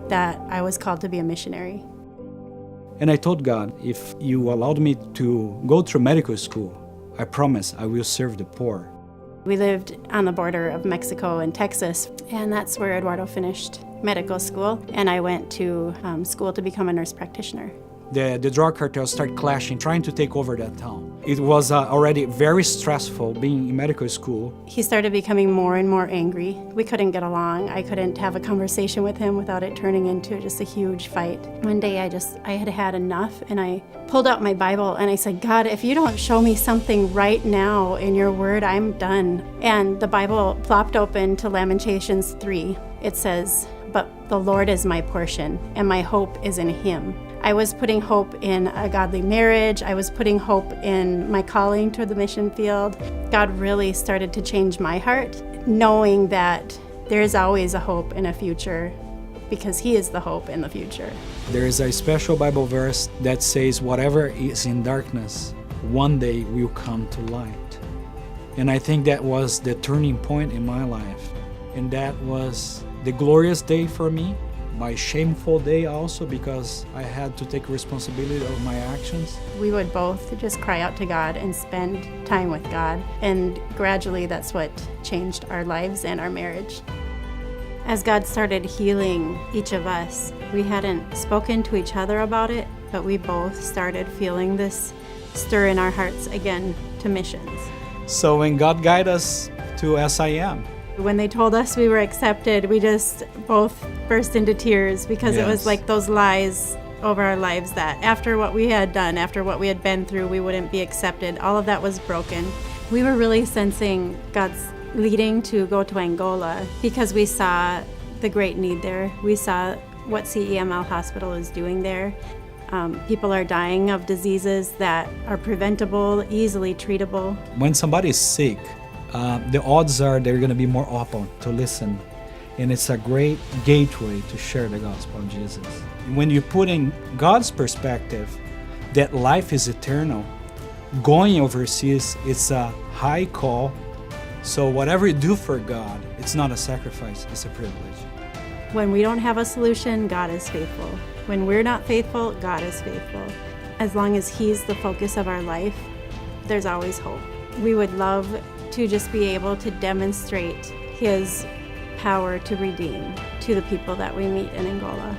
that I was called to be a missionary. And I told God, if you allowed me to go through medical school, I promise I will serve the poor. We lived on the border of Mexico and Texas, and that's where Eduardo finished medical school, and I went to school to become a nurse practitioner. The drug cartels started clashing, trying to take over that town. It was already very stressful being in medical school. He started becoming more and more angry. We couldn't get along. I couldn't have a conversation with him without it turning into just a huge fight. One day I had had enough, and I pulled out my Bible and I said, God, if you don't show me something right now in your word, I'm done. And the Bible plopped open to Lamentations 3. It says, but the Lord is my portion, and my hope is in him. I was putting hope in a godly marriage. I was putting hope in my calling to the mission field. God really started to change my heart, knowing that there is always a hope in a future because he is the hope in the future. There is a special Bible verse that says, whatever is in darkness, one day will come to light. And I think that was the turning point in my life. And that was the glorious day for me. My shameful day also, because I had to take responsibility of my actions. We would both just cry out to God and spend time with God, and gradually that's what changed our lives and our marriage. As God started healing each of us, we hadn't spoken to each other about it, but we both started feeling this stir in our hearts again to missions. So when God guided us to SIM, when they told us we were accepted, we just both burst into tears because It was like those lies over our lives that after what we had done, after what we had been through, we wouldn't be accepted. All of that was broken. We were really sensing God's leading to go to Angola because we saw the great need there. We saw what CEML hospital is doing there. People are dying of diseases that are preventable, easily treatable. when somebody is sick, the odds are they're going to be more open to listen. And it's a great gateway to share the gospel of Jesus. When you put in God's perspective that life is eternal, going overseas, it's a high call. So whatever you do for God, it's not a sacrifice, it's a privilege. When we don't have a solution, God is faithful. When we're not faithful, God is faithful. As long as he's the focus of our life, there's always hope. We would love to just be able to demonstrate his power to redeem to the people that we meet in Angola.